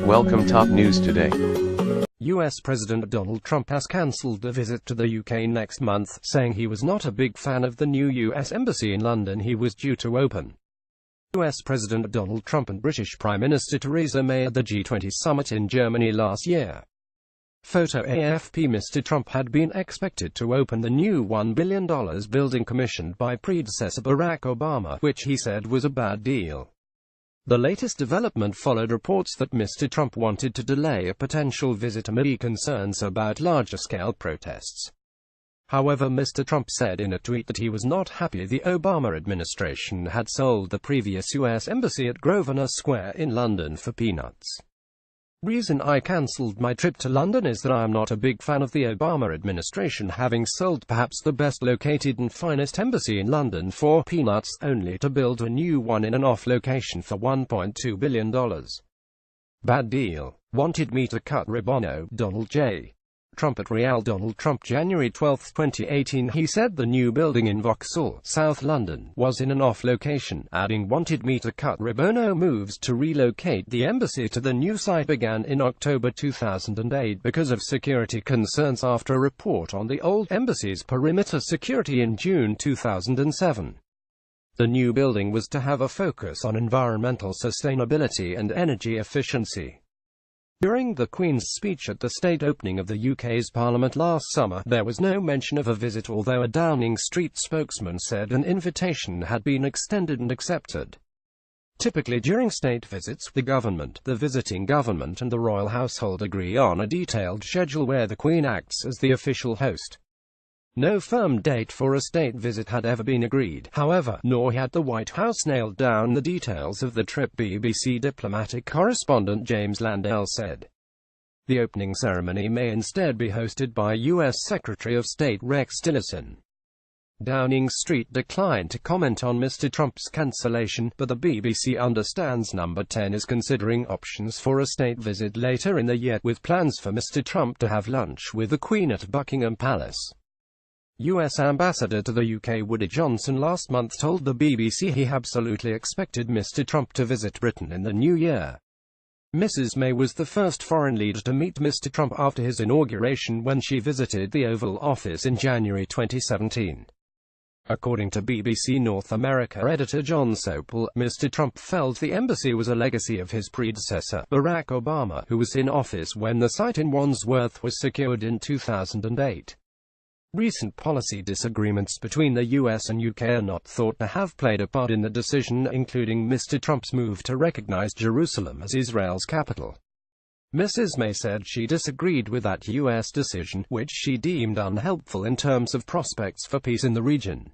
Welcome top news today. US President Donald Trump has cancelled a visit to the UK next month, saying he was not a big fan of the new US embassy in London he was due to open. US President Donald Trump and British Prime Minister Theresa May at the G20 summit in Germany last year. Photo AFP. Mr. Trump had been expected to open the new $1 billion building commissioned by predecessor Barack Obama, which he said was a bad deal. The latest development followed reports that Mr. Trump wanted to delay a potential visit amid concerns about larger-scale protests. However, Mr. Trump said in a tweet that he was not happy the Obama administration had sold the previous U.S. embassy at Grosvenor Square in London for peanuts. "Reason I cancelled my trip to London is that I am not a big fan of the Obama administration having sold perhaps the best located and finest embassy in London for peanuts, only to build a new one in an off location for $1.2 billion. Bad deal. Wanted me to cut ribbon." Donald J. Trump at Real. Donald Trump, January 12, 2018. He said the new building in Vauxhall, South London, was in an off location, adding wanted me to cut ribbon. Moves to relocate the embassy to the new site began in October 2008 because of security concerns after a report on the old embassy's perimeter security in June 2007. The new building was to have a focus on environmental sustainability and energy efficiency. During the Queen's speech at the state opening of the UK's Parliament last summer, there was no mention of a visit, although a Downing Street spokesman said an invitation had been extended and accepted. Typically during state visits, the government, the visiting government and the royal household agree on a detailed schedule where the Queen acts as the official host. No firm date for a state visit had ever been agreed, however, nor had the White House nailed down the details of the trip, BBC diplomatic correspondent James Landale said. The opening ceremony may instead be hosted by U.S. Secretary of State Rex Tillerson. Downing Street declined to comment on Mr. Trump's cancellation, but the BBC understands Number 10 is considering options for a state visit later in the year, with plans for Mr. Trump to have lunch with the Queen at Buckingham Palace. U.S. Ambassador to the UK Woody Johnson last month told the BBC he absolutely expected Mr. Trump to visit Britain in the new year. Mrs. May was the first foreign leader to meet Mr. Trump after his inauguration when she visited the Oval Office in January 2017. According to BBC North America editor John Sopel, Mr. Trump felt the embassy was a legacy of his predecessor, Barack Obama, who was in office when the site in Wandsworth was secured in 2008. Recent policy disagreements between the US and UK are not thought to have played a part in the decision, including Mr. Trump's move to recognize Jerusalem as Israel's capital. Mrs. May said she disagreed with that US decision, which she deemed unhelpful in terms of prospects for peace in the region.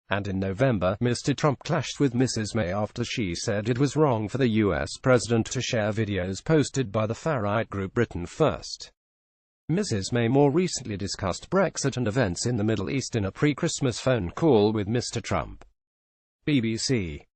And in November, Mr. Trump clashed with Mrs. May after she said it was wrong for the US president to share videos posted by the far-right group Britain First. Mrs. May more recently discussed Brexit and events in the Middle East in a pre-Christmas phone call with Mr. Trump. BBC